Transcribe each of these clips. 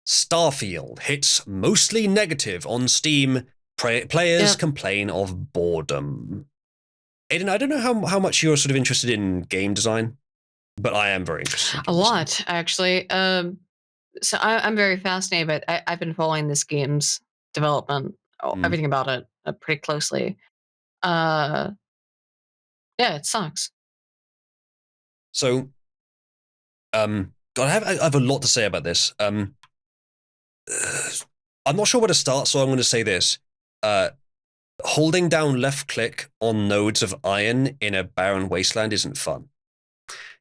Starfield hits mostly negative on Steam. Players complain of boredom. Aiden, I don't know how much you're sort of interested in game design, but I am very interested in game A lot, actually. So I'm very fascinated, but I've been following this game's development, everything about it, pretty closely. Yeah, it sucks. So, God, I have a lot to say about this. I'm not sure where to start, so I'm going to say this. Holding down left click on nodes of iron in a barren wasteland isn't fun.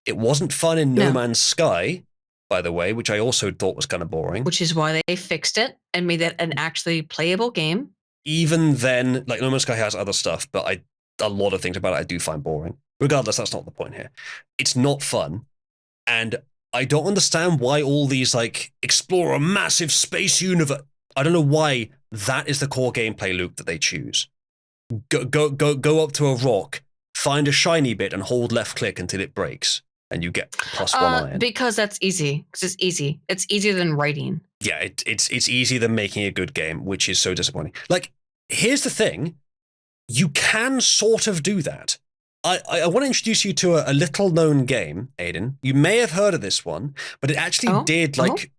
It wasn't fun in No Man's Sky, by the way, which I also thought was kind of boring. Which is why they fixed it and made it an actually playable game. Even then, like No Man's Sky has other stuff, but a lot of things about it I do find boring. Regardless, that's not the point here. It's not fun, and I don't understand why all these like explore a massive space universe. I don't know why that is the core gameplay loop that they choose. Go up to a rock, find a shiny bit, and hold left click until it breaks, and you get +1 iron. Because that's easy. Because it's easy. It's easier than writing. Yeah, it's easier than making a good game, which is so disappointing. Like, here's the thing: you can sort of do that. I want to introduce you to a little known game, Aiden. You may have heard of this one, but it actually did like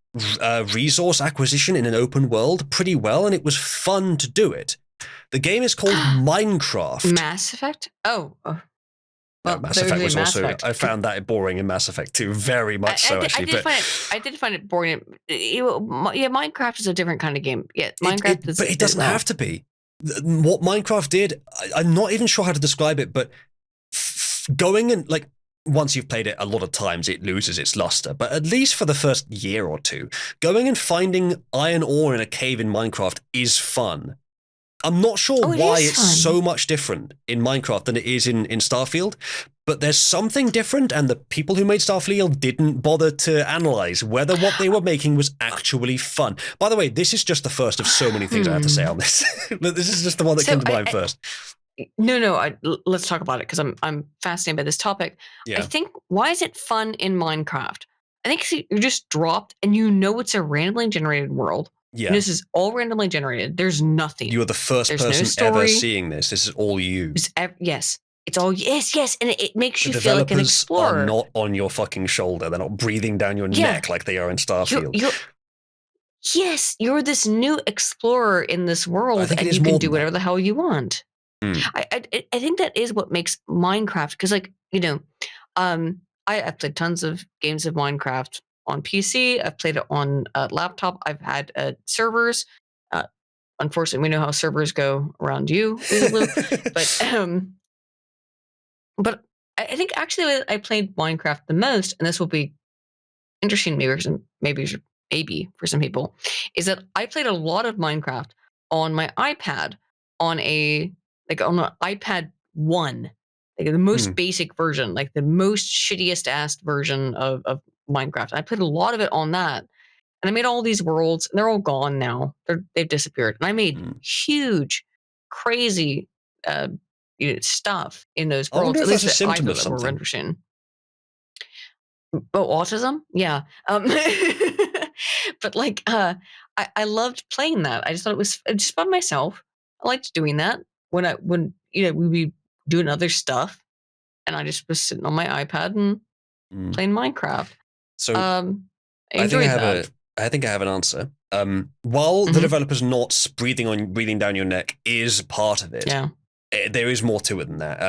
resource acquisition in an open world pretty well, and it was fun to do it. The game is called Minecraft. Mass Effect? Well, Mass Effect was also. Effect. I found that boring in Mass Effect too, very much so. Actually, I did find it boring. Yeah, Minecraft is a different kind of game. Yeah, Minecraft is. But it doesn't have to be. What Minecraft did, I'm not even sure how to describe it, but going and like once you've played it a lot of times, it loses its luster. But at least for the first year or two, going and finding iron ore in a cave in Minecraft is fun. I'm not sure why it's so much different in Minecraft than it is in Starfield, but there's something different, and the people who made Starfield didn't bother to analyze whether what they were making was actually fun. By the way, this is just the first of so many things I have to say on this. This is just the one that came to mind first. No, let's talk about it because I'm fascinated by this topic. Yeah. I think, why is it fun in Minecraft? I think you're just dropped and you know it's a randomly generated world. Yeah. And this is all randomly generated. There's nothing. You are the first person ever seeing this. This is all you. Yes. It's all, yes. And it makes you feel like an explorer. The developers are not on your fucking shoulder. They're not breathing down your neck like they are in Starfield. Yes, you're this new explorer in this world and you can do whatever the hell you want. I think that is what makes Minecraft, because like, I've played tons of games of Minecraft on PC. I've played it on a laptop. I've had servers. Unfortunately, we know how servers go around you, Uzalu. But I think actually I played Minecraft the most, and this will be interesting maybe for some people, is that I played a lot of Minecraft on my iPad on an iPad 1, like the most basic version, like the most shittiest ass version of Minecraft. I played a lot of it on that, and I made all these worlds, and they're all gone now. They've disappeared, and I made huge, crazy stuff in those worlds. I wonder if that's a symptom of something. Interesting. Oh, autism? Yeah. But like, I loved playing that. I just thought it was just by myself. I liked doing that when we'd be doing other stuff, and I just was sitting on my iPad and playing Minecraft. So I think I have an answer. While the developer's not breathing down your neck is part of it, there is more to it than that.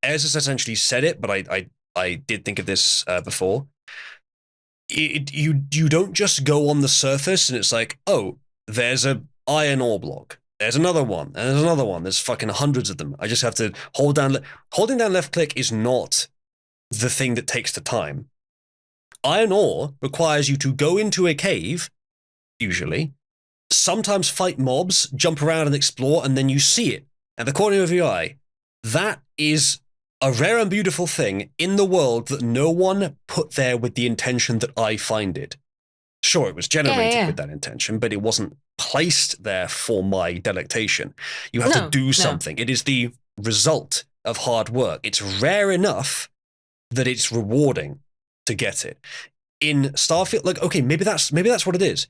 Ez has essentially said it, but I did think of this before. You don't just go on the surface and it's like, oh, there's a iron ore block. There's another one, and there's another one. There's fucking hundreds of them. I just have to holding down left click is not the thing that takes the time. Iron ore requires you to go into a cave, usually, sometimes fight mobs, jump around and explore, and then you see it at the corner of your eye. That is a rare and beautiful thing in the world that no one put there with the intention that I find it. Sure, it was generated with that intention, but it wasn't placed there for my delectation. You have to do something. It is the result of hard work. It's rare enough that it's rewarding to get it. In Starfield, like, okay, maybe that's what it is.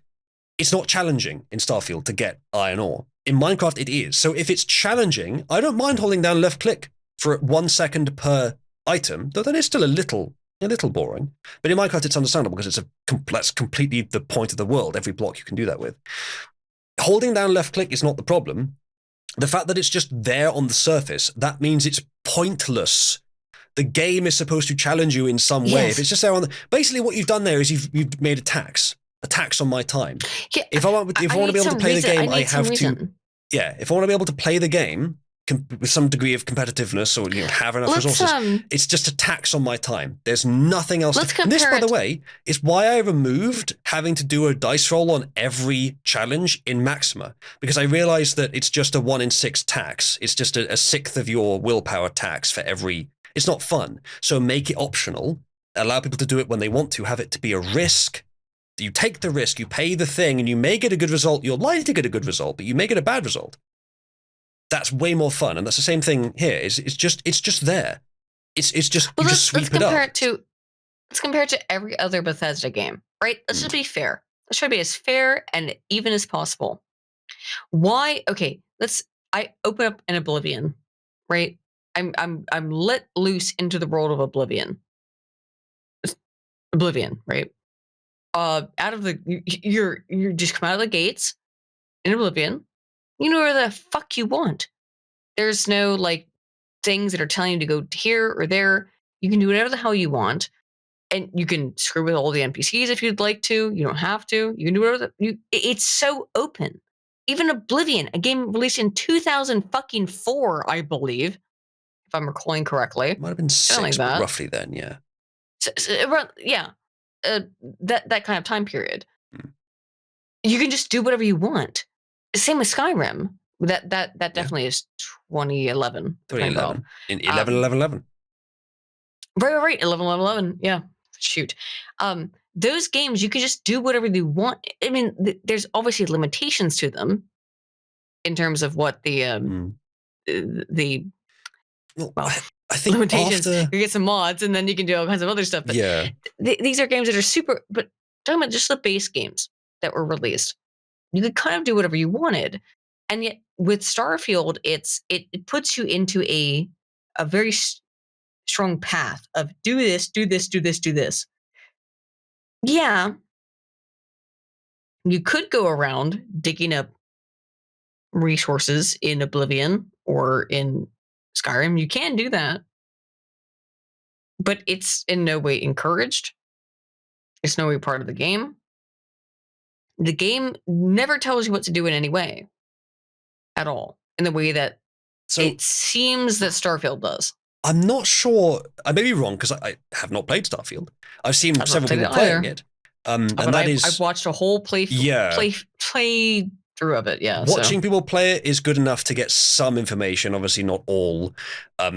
it's not challenging in Starfield to get iron ore. In Minecraft, it is. So if it's challenging, I don't mind holding down left click for 1 second per item, though that is still a little boring. But in Minecraft, it's understandable because that's completely the point of the world. Every block you can do that with. Holding down left click is not the problem. The fact that it's just there on the surface, that means it's pointless. The game is supposed to challenge you in some way. If it's just there on basically what you've done there is you've made a tax on my time. Yeah, if I want to be able to play the game, I have to. Yeah, if I want to be able to play the game with some degree of competitiveness or have enough resources, it's just a tax on my time. There's nothing else. And this, by the way, is why I removed having to do a dice roll on every challenge in Maxima, because I realized that it's just a 1 in 6 tax. It's just a sixth of your willpower tax for every. It's not fun. So make it optional. Allow people to do it when they want to. Have it to be a risk. You take the risk, you pay the thing, and you may get a good result. You're likely to get a good result, but you may get a bad result. That's way more fun, and that's the same thing here. It's just there. It's just you just sweep it up. Let's compare it to every other Bethesda game, right? Let's just be fair. Let's try to be as fair and even as possible. Why? Okay, I open up an Oblivion, right? I'm let loose into the world of Oblivion, right? Out of the you're just come out of the gates in Oblivion. You know where the fuck you want. There's no like things that are telling you to go here or there. You can do whatever the hell you want, and you can screw with all the NPCs if you'd like to. You don't have to. You can do whatever it's so open. Even Oblivion, a game released in 2004, I believe, if I'm recalling correctly. Might have been 6, like roughly then, yeah. That kind of time period. You can just do whatever you want. Same with Skyrim. That definitely is 2011. 2011. In 11. Right. 11. Yeah. Shoot. Those games, you can just do whatever you want. I mean, there's obviously limitations to them in terms of what I think limitations. You get some mods, and then you can do all kinds of other stuff. But yeah, these are games that are super. But talking about just the base games that were released, you could kind of do whatever you wanted, and yet with Starfield, it puts you into a very strong path of do this. Yeah, you could go around digging up resources in Oblivion or in Skyrim. You can do that, but it's in no way encouraged. It's no way part of the game. The game never tells you what to do in any way at all, in the way that it seems that Starfield does. I'm not sure. I may be wrong because I have not played Starfield. I've seen several people playing it. I've watched a whole play through of it. Yeah, watching people play it is good enough to get some information. Obviously, not all.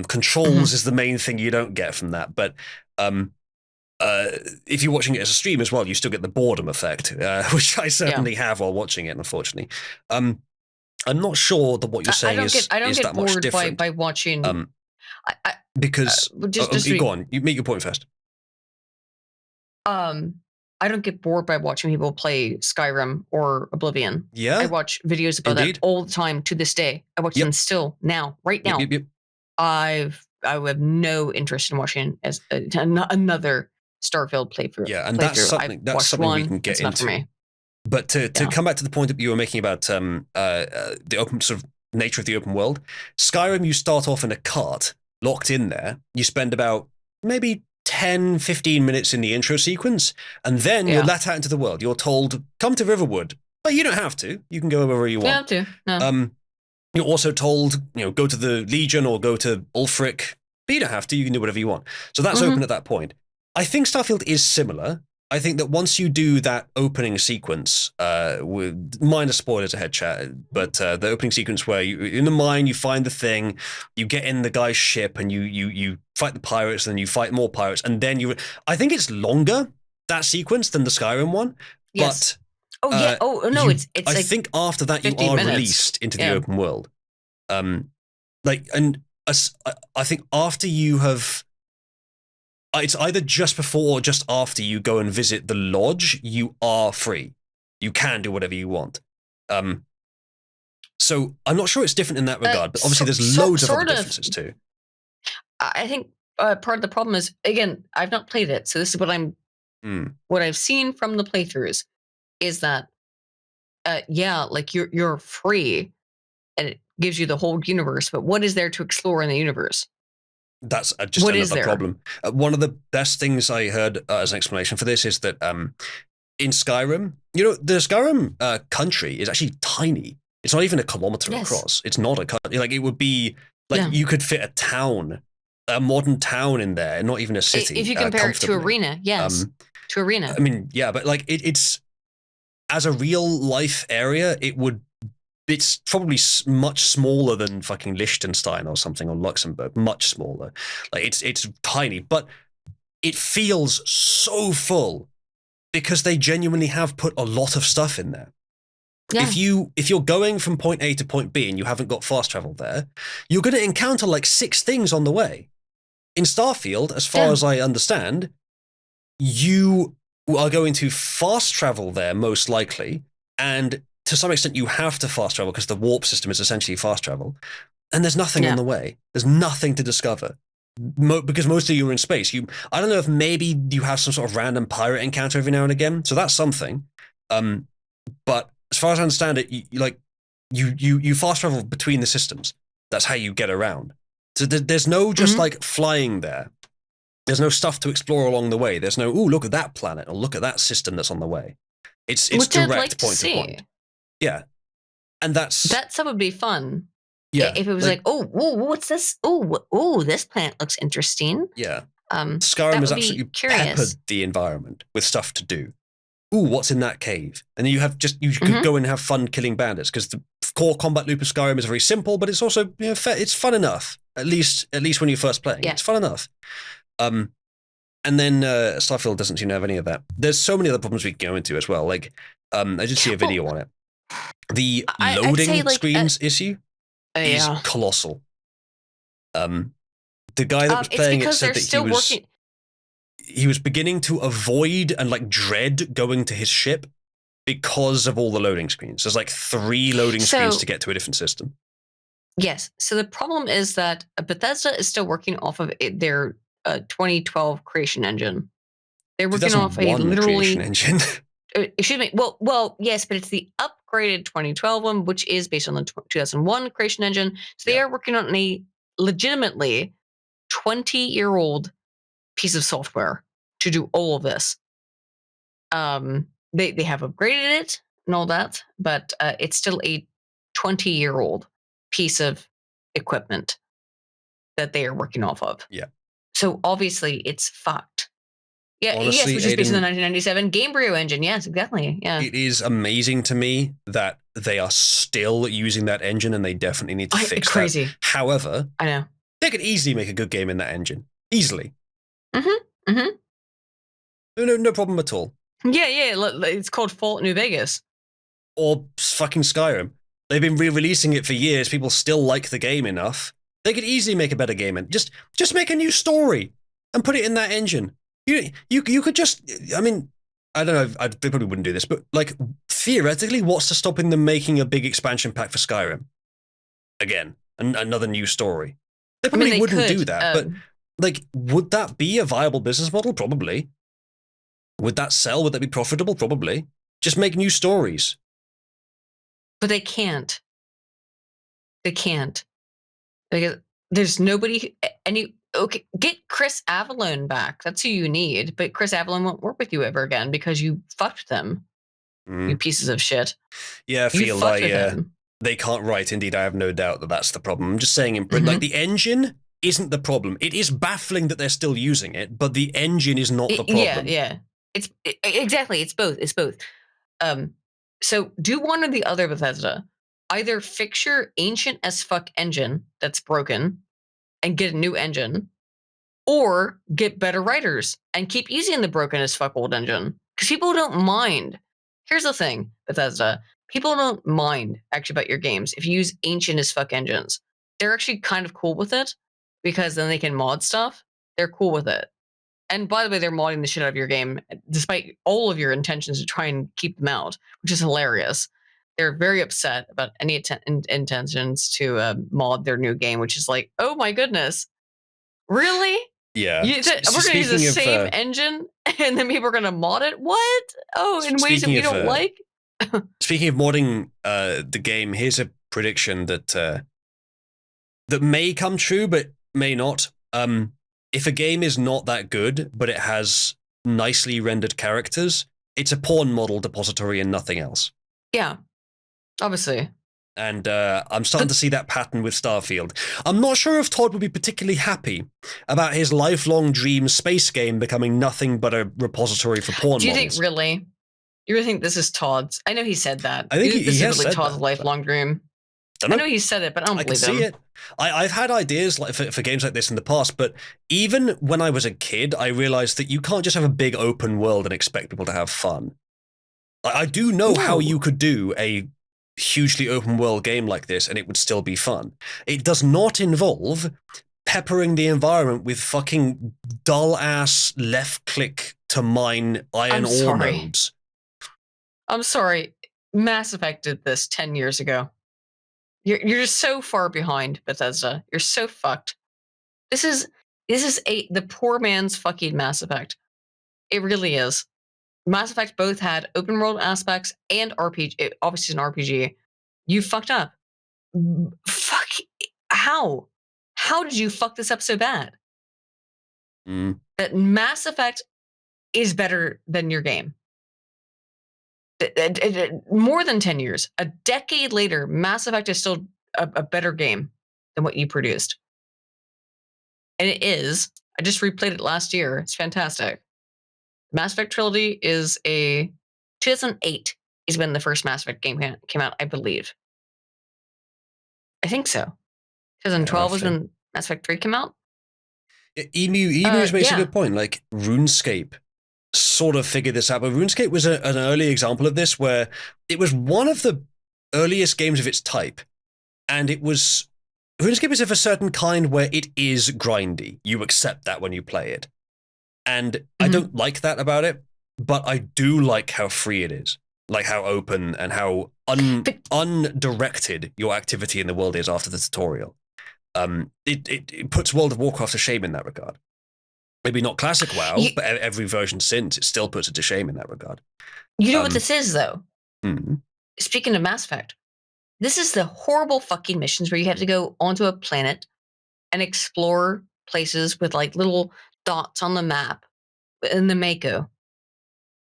Controls is the main thing you don't get from that, but if you're watching it as a stream as well, you still get the boredom effect, which I certainly have while watching it. Unfortunately, I'm not sure that what you're saying is that much different by watching. Because go on, you make your point first. I don't get bored by watching people play Skyrim or Oblivion. Yeah, I watch videos about that all the time to this day. I watch them still now, right now. I have no interest in watching as another Starfield playthrough. Yeah, and that's something we can get into. But to come back to the point that you were making about the open sort of nature of the open world, Skyrim, you start off in a cart locked in there. You spend about maybe 10, 15 minutes in the intro sequence, and then you're let out into the world. You're told, come to Riverwood, but you don't have to. You can go wherever you want. You don't have to. No. You're also told, go to the Legion or go to Ulfric, but you don't have to. You can do whatever you want. So that's open at that point. I think Starfield is similar. I think that once you do that opening sequence, with minor spoilers ahead, chat, but the opening sequence where you in the mine, you find the thing, you get in the guy's ship, and you fight the pirates, and then you fight more pirates, and then I think it's longer, that sequence, than the Skyrim one. Yes. But it's I like think after that you are released into the open world. I think after you have. It's either just before or just after you go and visit the lodge, you are free. You can do whatever you want. So I'm not sure it's different in that regard, but obviously there's loads of other differences too. I think part of the problem is, again, I've not played it, so this is what I've seen from the playthroughs is that, like you're free, and it gives you the whole universe. But what is there to explore in the universe? That's just another problem. One of the best things I heard as an explanation for this is that in Skyrim, the Skyrim country is actually tiny. It's not even a kilometer across. It's not a country. Like, it would be like you could fit a modern town in there, not even a city. If you compare it to Arena, yes, to Arena. I mean, yeah, but like it's as a real life area, it's probably much smaller than fucking Liechtenstein or something, or Luxembourg. Much smaller. Like it's tiny, but it feels so full because they genuinely have put a lot of stuff in there. Yeah. If you're going from point A to point B and you haven't got fast travel there, you're going to encounter like 6 things on the way. In Starfield, as far as I understand, you are going to fast travel there most likely, and to some extent you have to fast travel because the warp system is essentially fast travel, and there's nothing on the way. There's nothing to discover because most of you are in space. I don't know if maybe you have some sort of random pirate encounter every now and again, so that's something. But as far as I understand it, you fast travel between the systems. That's how you get around. So there's no just like flying there. There's no stuff to explore along the way. There's no, look at that planet or look at that system that's on the way. It's direct point to point. Yeah, and that stuff would be fun. Yeah, if it was like what's this? Oh, this planet looks interesting. Yeah, Skyrim has absolutely peppered the environment with stuff to do. What's in that cave? And then you could go and have fun killing bandits, because the core combat loop of Skyrim is very simple, but it's also it's fun enough. At least when you're first playing, it's fun enough. And then Starfield doesn't seem to have any of that. There's so many other problems we can go into as well. Like I did see a video on it. The loading screens issue is colossal. The guy that was playing it said that he was beginning to avoid and like dread going to his ship because of all the loading screens. There's like 3 loading screens to get to a different system. Yes. So the problem is that Bethesda is still working off of their 2012 creation engine. They're working off a literally creation engine. Excuse me. Well, yes, but it's the upgraded 2012 one, which is based on the 2001 creation engine. So they are working on a legitimately 20-year-old piece of software to do all of this. They have upgraded it and all that, but it's still a 20-year-old piece of equipment that they are working off of. Yeah. So obviously it's fucked. Yeah, honestly, yes, which is based on the 1997 Gamebryo engine. Yes, exactly. Yeah. It is amazing to me that they are still using that engine, and they definitely need to fix crazy. That. However, I know they could easily make a good game in that engine. Easily. Mm-hmm. No problem at all. Yeah. It's called Fallout New Vegas. Or fucking Skyrim. They've been re-releasing it for years. People still like the game enough. They could easily make a better game, and just make a new story and put it in that engine. You could just, I mean, I don't know, they probably wouldn't do this, but like theoretically, what's to stopping them making a big expansion pack for Skyrim? Again, another new story. They probably wouldn't do that, but like, would that be a viable business model? Probably. Would that sell? Would that be profitable? Probably. Just make new stories. But they can't. They can't. Because there's nobody, okay, get Chris Avellone back. That's who you need. But Chris Avellone won't work with you ever again because you fucked them. You pieces of shit. Yeah, I feel like they can't write. Indeed, I have no doubt that that's the problem. I'm just saying, in print, like the engine isn't the problem. It is baffling that they're still using it, but the engine is not the problem. Yeah. Exactly. It's both. So do one or the other, Bethesda. Either fix your ancient as fuck engine that's broken and get a new engine, or get better writers and keep using the broken as fuck old engine. Because people don't mind. Here's the thing, Bethesda. People don't mind actually about your games if you use ancient as fuck engines. They're actually kind of cool with it because then they can mod stuff. They're cool with it. And by the way, they're modding the shit out of your game, despite all of your intentions to try and keep them out, which is hilarious. They're very upset about any intentions to mod their new game, which is like, oh my goodness, really? Yeah. We're going to use the same engine, and then people are going to mod it? What? Oh, in ways that we don't like? Speaking of modding the game, here's a prediction that may come true, but may not. If a game is not that good, but it has nicely rendered characters, it's a porn model depository and nothing else. Yeah, obviously. And I'm starting to see that pattern with Starfield. I'm not sure if Todd would be particularly happy about his lifelong dream space game becoming nothing but a repository for porn models. Do you think, really? You really think this is Todd's? I know he said that. I think this he is really really Todd's lifelong dream. I know he said it, but I don't believe him. I can see it. I've had ideas like for games like this in the past, but even when I was a kid, I realized that you can't just have a big open world and expect people to have fun. I do know how you could do a hugely open world game like this and it would still be fun. It does not involve peppering the environment with fucking dull-ass left-click to mine iron ore nodes. I'm sorry. Mass Effect did this 10 years ago. You're just so far behind, Bethesda. You're so fucked. This is the poor man's fucking Mass Effect. It really is. Mass Effect both had open world aspects and RPG. Obviously, an RPG. You fucked up. Fuck. How? How did you fuck this up so bad? That Mass Effect is better than your game. More than 10 years, a decade later, Mass Effect is still a better game than what you produced. And it is. I just replayed it last year. It's fantastic. Mass Effect Trilogy is 2008 is when the first Mass Effect game came out, I believe. I think so. 2012 was when Mass Effect 3 came out. Emu makes a good point. Like, RuneScape sort of figured this out, but RuneScape was an early example of this, where it was one of the earliest games of its type, and RuneScape is of a certain kind where it is grindy. You accept that when you play it, and I don't like that about it, but I do like how free it is, like how open and how undirected your activity in the world is after the tutorial. It puts World of Warcraft to shame in that regard. Maybe not classic WoW, but every version since, it still puts it to shame in that regard. You know what this is, though? Speaking of Mass Effect, this is the horrible fucking missions where you have to go onto a planet and explore places with like little dots on the map in the Mako.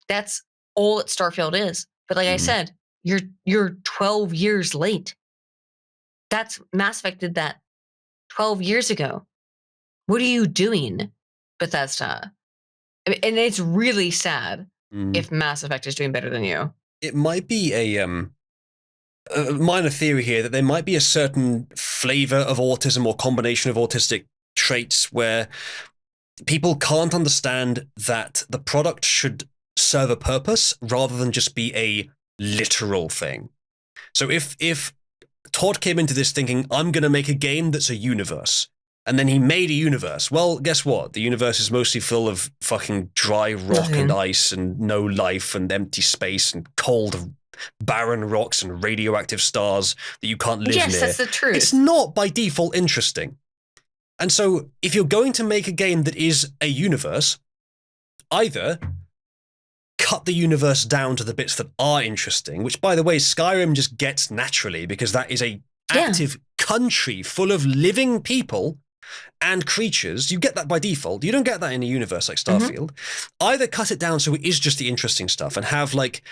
That's all that Starfield is. But like I said, you're 12 years late. That's Mass Effect did that 12 years ago. What are you doing, Bethesda? I mean, and it's really sad if Mass Effect is doing better than you. It might be a minor theory here that there might be a certain flavor of autism or combination of autistic traits where people can't understand that the product should serve a purpose rather than just be a literal thing. So if Todd came into this thinking, I'm going to make a game that's a universe, and then he made a universe. Well, guess what? The universe is mostly full of fucking dry rock and ice and no life and empty space and cold, barren rocks and radioactive stars that you can't live near. Yes, that's the truth. It's not by default interesting. And so if you're going to make a game that is a universe, either cut the universe down to the bits that are interesting, which, by the way, Skyrim just gets naturally because that is a active country full of living people and creatures. You get that by default. You don't get that in a universe like Starfield. Either cut it down so it is just the interesting stuff and have like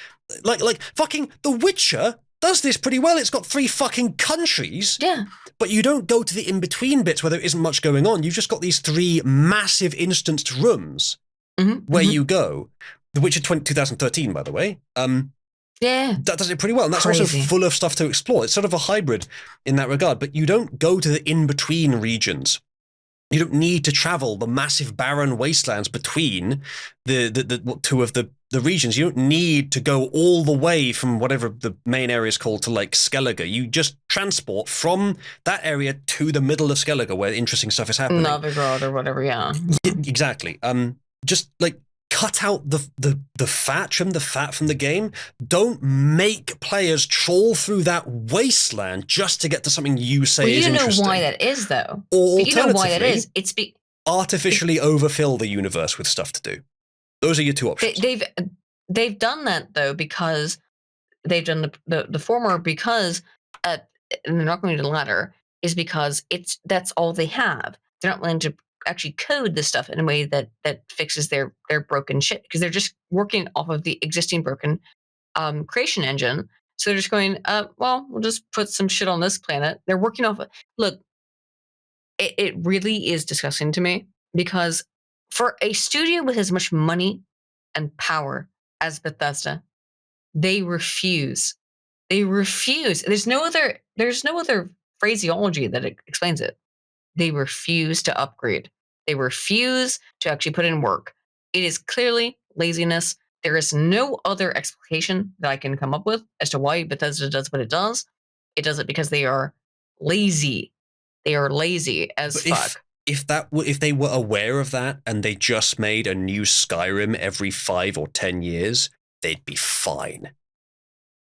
fucking The Witcher does this pretty well. It's got 3 fucking countries. Yeah. But you don't go to the in-between bits where there isn't much going on. You've just got these 3 massive instanced rooms where you go. The Witcher 2013, by the way. Yeah. That does it pretty well. And that's also full of stuff to explore. It's sort of a hybrid in that regard. But you don't go to the in-between regions. You don't need to travel the massive barren wastelands between the 2 of the regions. You don't need to go all the way from whatever the main area is called to like Skellige. You just transport from that area to the middle of Skellige where interesting stuff is happening. Novigrad or whatever, yeah. Exactly. just like cut out the fat, trim the fat from the game. Don't make players trawl through that wasteland just to get to something you say is interesting. You know why that is, though. Or alternatively, you know why that is. Artificially overfill the universe with stuff to do. Those are your two options. They've done that, though, because they've done the former because, and they're not going to do the latter, is because that's all they have. They're not willing to actually code this stuff in a way that fixes their broken shit, because they're just working off of the existing broken creation engine. So they're just going, well, we'll just put some shit on this planet. They're working off. Look, it really is disgusting to me, because for a studio with as much money and power as Bethesda, they refuse. They refuse. There's no other phraseology that explains it. They refuse to upgrade. They refuse to actually put in work. It is clearly laziness. There is no other explanation that I can come up with as to why Bethesda does what it does. It does it because they are lazy. They are lazy as fuck. If they were aware of that and they just made a new Skyrim every 5 or 10 years, they'd be fine.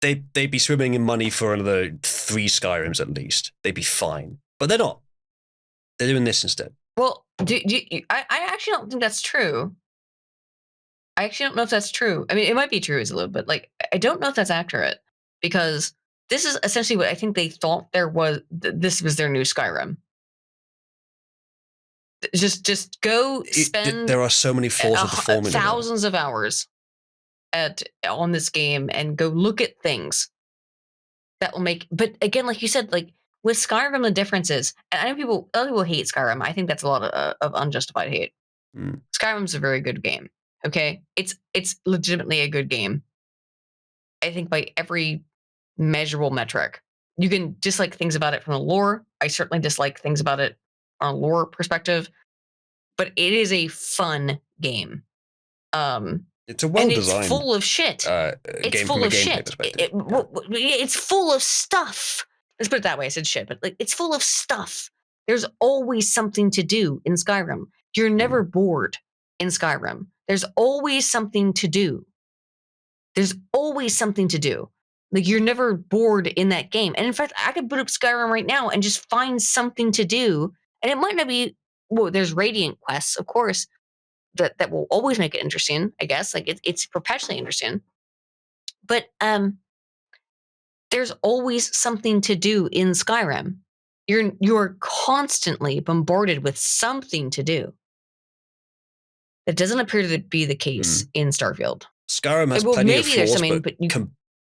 They'd be swimming in money for another 3 Skyrims at least. They'd be fine. But they're not. They're doing this instead. Well, I actually don't think that's true. I actually don't know if that's true. I mean, it might be true as a little bit. Like, I don't know if that's accurate, because this is essentially what I think they thought this was their new Skyrim. Just go spend. There are so many flaws with the formula. Thousands of hours on this game, and go look at things that will make. But again, like you said, like with Skyrim, the difference is, and I know other people hate Skyrim. I think that's a lot of unjustified hate. Skyrim's a very good game. Okay, it's legitimately a good game. I think by every measurable metric. You can dislike things about it from the lore. I certainly dislike things about it on a lore perspective, but it is a fun game. It's a well-designed. It's full of shit. It's full of shit. It's full of stuff. Let's put it that way. I said shit, but like, it's full of stuff. There's always something to do in Skyrim. You're never bored in Skyrim. There's always something to do. There's always something to do. Like, you're never bored in that game. And in fact, I could boot up Skyrim right now and just find something to do. And it might not be, well, there's Radiant quests, of course, that will always make it interesting, I guess. Like, it's perpetually interesting. But there's always something to do in Skyrim. You're constantly bombarded with something to do. That doesn't appear to be the case in Starfield. Skyrim has plenty of flaws, but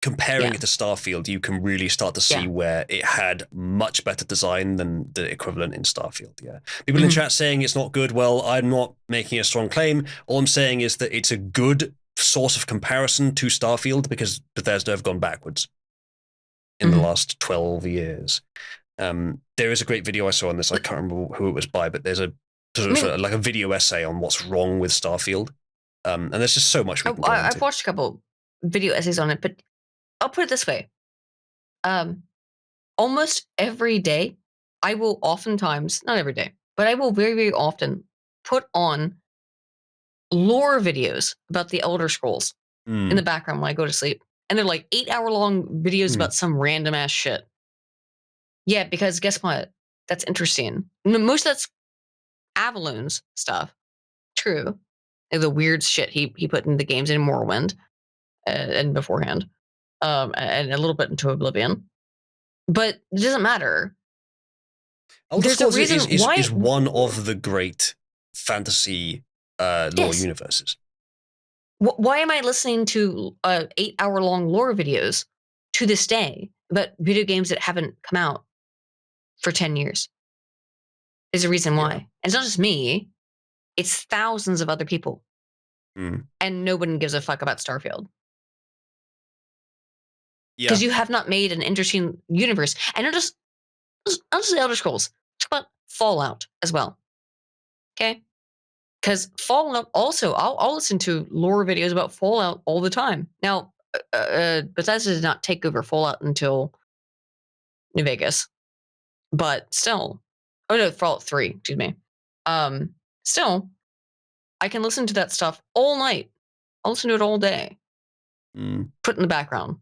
comparing it to Starfield, you can really start to see where it had much better design than the equivalent in Starfield. Yeah, people in chat saying it's not good. Well, I'm not making a strong claim. All I'm saying is that it's a good source of comparison to Starfield, because Bethesda have gone backwards in the last 12 years. There is a great video I saw on this. I can't remember who it was by, but there's a like a video essay on what's wrong with Starfield. And there's just so much we can go into. I've watched a couple video essays on it, but I'll put it this way. Almost every day, I will oftentimes, not every day, but I will very, very often put on lore videos about the Elder Scrolls in the background when I go to sleep. And they're like 8-hour-long videos about some random ass shit. Yeah, because guess what? That's interesting. Most of that's Avaloon's stuff. True. The weird shit he put in the games in Morrowind and beforehand. And a little bit into Oblivion. But it doesn't matter. Elder Scrolls is one of the great fantasy lore universes. Why am I listening to 8-hour-long lore videos to this day about video games that haven't come out for 10 years? There's a reason why. And it's not just me. It's thousands of other people. And nobody gives a fuck about Starfield. Because you have not made an interesting universe. And not just the Elder Scrolls. Talk about Fallout as well. Okay? Because Fallout also, I'll listen to lore videos about Fallout all the time. Now, Bethesda did not take over Fallout until New Vegas. But still. Oh no, Fallout 3, excuse me. Still, I can listen to that stuff all night. I'll listen to it all day. Put it in the background.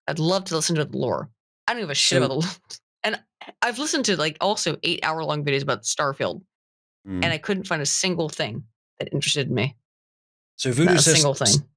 I'd love to listen to the lore. I don't give a shit about the lore. And I've listened to like also 8-hour-long videos about Starfield, and I couldn't find a single thing that interested me. So Voodoo says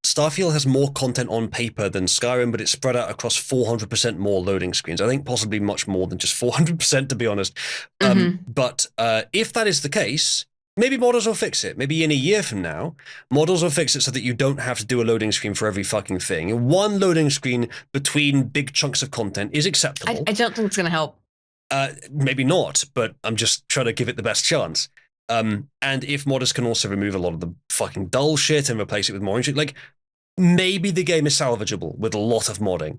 Starfield has more content on paper than Skyrim, but it's spread out across 400% more loading screens. I think possibly much more than just 400%, to be honest. But if that is the case, maybe modders will fix it. Maybe in a year from now, modders will fix it so that you don't have to do a loading screen for every fucking thing. One loading screen between big chunks of content is acceptable. I don't think it's going to help. Maybe not, but I'm just trying to give it the best chance. And if modders can also remove a lot of the fucking dull shit and replace it with more shit, like, maybe the game is salvageable with a lot of modding.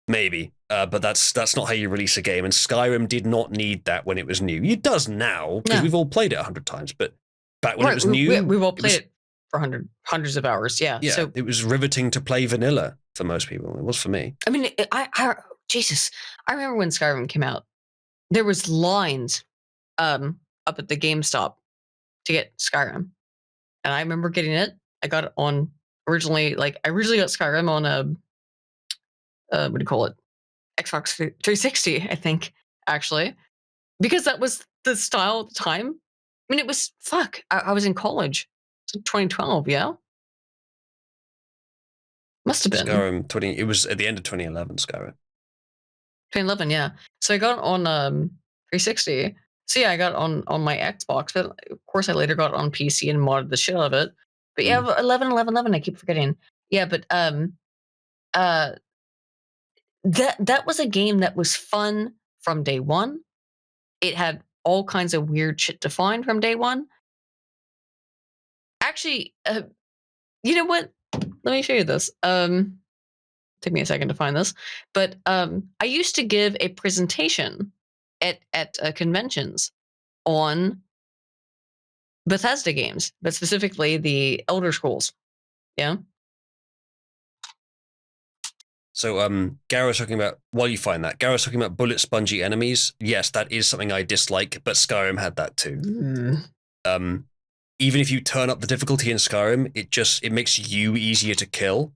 Maybe. But that's not how you release a game, and Skyrim did not need that when it was new. It does now, because we've all played it 100 times, but back when it was new... We've all played it for hundreds of hours, yeah. So it was riveting to play vanilla for most people. It was for me. I mean, Jesus, I remember when Skyrim came out, there was lines up at the GameStop to get Skyrim, and I remember getting it. I got it on originally got Skyrim on what do you call it, Xbox 360, I think, actually, because that was the style at the time. I mean, it was I was in college. It's 2012, yeah, must have been Skyrim. It was at the end of 2011. Skyrim 2011, yeah. So I got it on 360. So yeah, I got it on my Xbox, but of course I later got it on PC and modded the shit out of it. But yeah, 11, I keep forgetting. Yeah, but that was a game that was fun from day one. It had all kinds of weird shit to find from day one. Actually, you know what? Let me show you this. Take me a second to find this. But I used to give a presentation at conventions on Bethesda games, but specifically the Elder Scrolls. Yeah. So Garrow's talking about, while you find that, Garrow's talking about bullet spongy enemies. Yes, that is something I dislike, but Skyrim had that too. Even if you turn up the difficulty in Skyrim, it makes you easier to kill.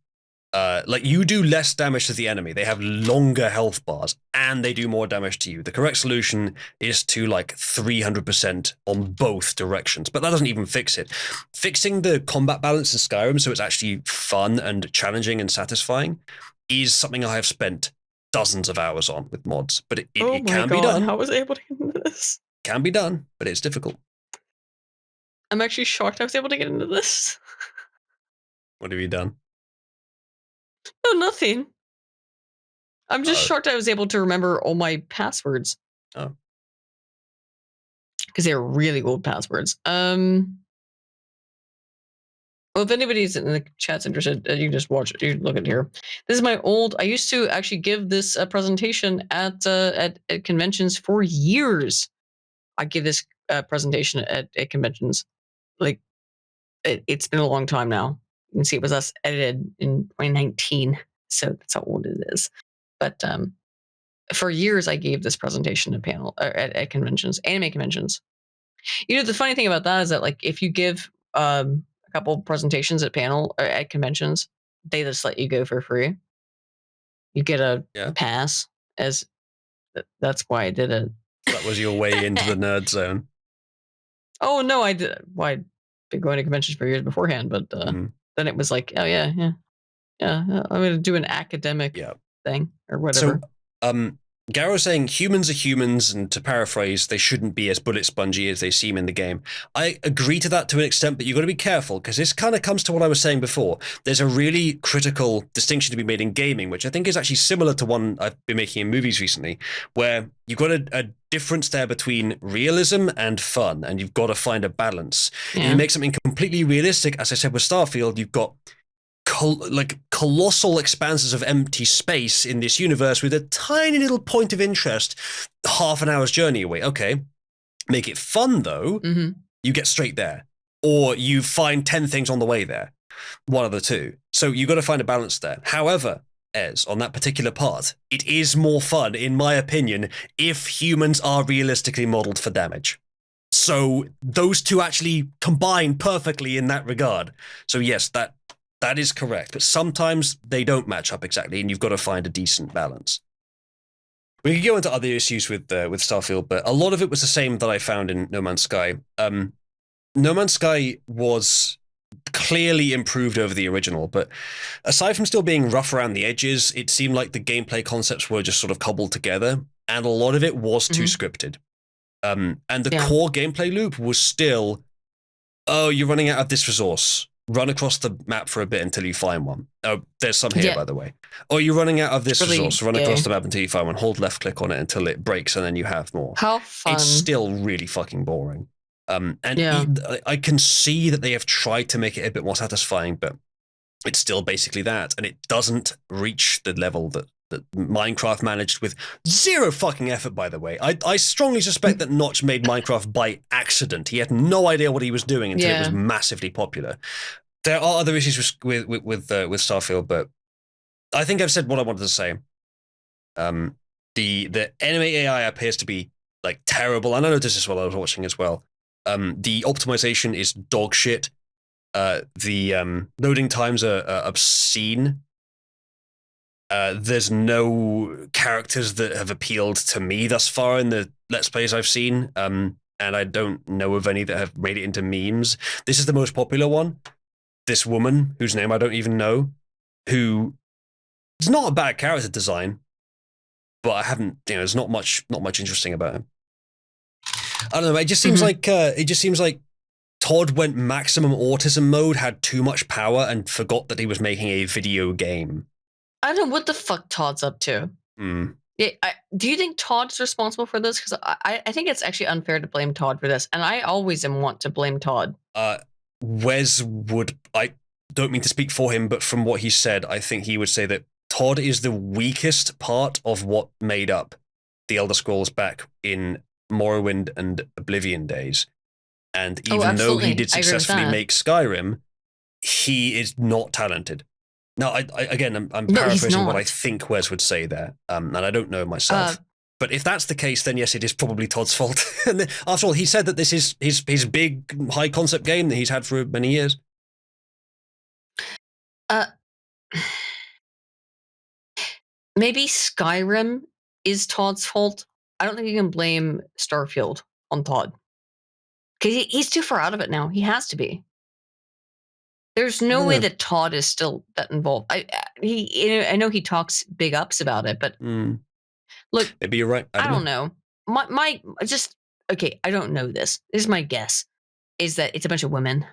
Like, you do less damage to the enemy. They have longer health bars, and they do more damage to you. The correct solution is to, like, 300% on both directions, but that doesn't even fix it. Fixing the combat balance in Skyrim so it's actually fun and challenging and satisfying is something I have spent dozens of hours on with mods, but it can be done. How was I able to get into this? Can be done, but it's difficult. I'm actually shocked I was able to get into this. What have you done? No, nothing. I'm just shocked I was able to remember all my passwords. Oh. Because they're really old passwords. Well, if anybody's in the chat's interested, you can just watch it. You can look at it here. This is my old... I used to actually give this presentation at conventions for years. I give this presentation at conventions. Like, it's been a long time now. You can see it was us edited in 2019, so that's how old it is. But for years, I gave this presentation at conventions, anime conventions. You know, the funny thing about that is that, like, if you give a couple presentations at conventions, they just let you go for free. You get a pass. That's why I did it. That was your way into the nerd zone. Oh no, I did. Well, I'd been going to conventions for years beforehand, but then it was like, oh yeah, I'm going to do an academic thing or whatever. So, Garrow's saying humans are humans, and to paraphrase, they shouldn't be as bullet spongy as they seem in the game. I agree to that to an extent, but you've got to be careful, because this kind of comes to what I was saying before. There's a really critical distinction to be made in gaming, which I think is actually similar to one I've been making in movies recently, where you've got a difference there between realism and fun, and you've got to find a balance. If you make something completely realistic, as I said with Starfield, you've got colossal expanses of empty space in this universe with a tiny little point of interest half an hour's journey away. Okay, make it fun though. You get straight there, or you find 10 things on the way there, one of the two. So you've got to find a balance there. However, Ez, on that particular part, it is more fun, in my opinion, if humans are realistically modeled for damage. So those two actually combine perfectly in that regard. So yes, that is correct. But sometimes they don't match up exactly, and you've got to find a decent balance. We could go into other issues with Starfield, but a lot of it was the same that I found in No Man's Sky. No Man's Sky was clearly improved over the original, but aside from still being rough around the edges, it seemed like the gameplay concepts were just sort of cobbled together, and a lot of it was too scripted. And the core gameplay loop was still, oh, you're running out of this resource. Run across the map for a bit until you find one. Oh, there's some here, by the way. Or you're running out of this resource. Run across the map until you find one. Hold left click on it until it breaks, and then you have more. How fun. It's still really fucking boring. I can see that they have tried to make it a bit more satisfying, but it's still basically that. And it doesn't reach the level that Minecraft managed with zero fucking effort, by the way. I strongly suspect that Notch made Minecraft by accident. He had no idea what he was doing until it was massively popular. There are other issues with Starfield, but I think I've said what I wanted to say. The enemy AI appears to be like terrible, and I noticed this while I was watching as well. The optimization is dog shit. The loading times are obscene. There's no characters that have appealed to me thus far in the Let's Plays I've seen, and I don't know of any that have made it into memes. This is the most popular one. This woman, whose name I don't even know, who is not a bad character design, but I haven't, there's not much interesting about him. I don't know. It just seems like Todd went maximum autism mode, had too much power, and forgot that he was making a video game. I don't know what the fuck Todd's up to. Yeah, do you think Todd's responsible for this? Because I think it's actually unfair to blame Todd for this, and I always want to blame Todd. Wes would. I don't mean to speak for him, but from what he said, I think he would say that Todd is the weakest part of what made up the Elder Scrolls back in Morrowind and Oblivion days. And even though he did successfully make Skyrim, he is not talented. Now, I'm paraphrasing what I think Wes would say there, and I don't know myself. But if that's the case, then yes, it is probably Todd's fault. And after all, he said that this is his big, high-concept game that he's had for many years. Maybe Skyrim is Todd's fault. I don't think you can blame Starfield on Todd. Because he's too far out of it now. He has to be. There's no way that Todd is still that involved. I know he talks big ups about it, but look, maybe you're right. I don't know. I don't know this. This is my guess. Is that it's a bunch of women?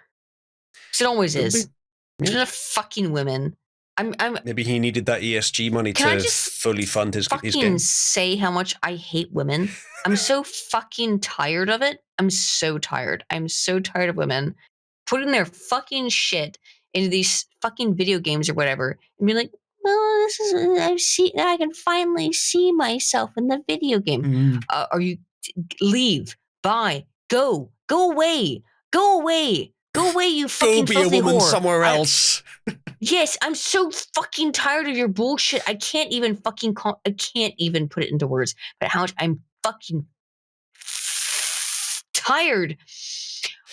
It always is. There's enough fucking women. Maybe he needed that ESG money to fully fund his game. Say how much I hate women. I'm so fucking tired of it. I'm so tired. I'm so tired of women putting their fucking shit into these fucking video games or whatever and be like, well, I can finally see myself in the video game. Are you leave, bye, go away, you fucking go be a woman whore. somewhere else. Yes, I'm so fucking tired of your bullshit. I can't even put it into words, but how much I'm fucking tired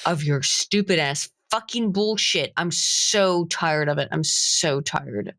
of your stupid ass fucking bullshit. I'm so tired of it. I'm so tired.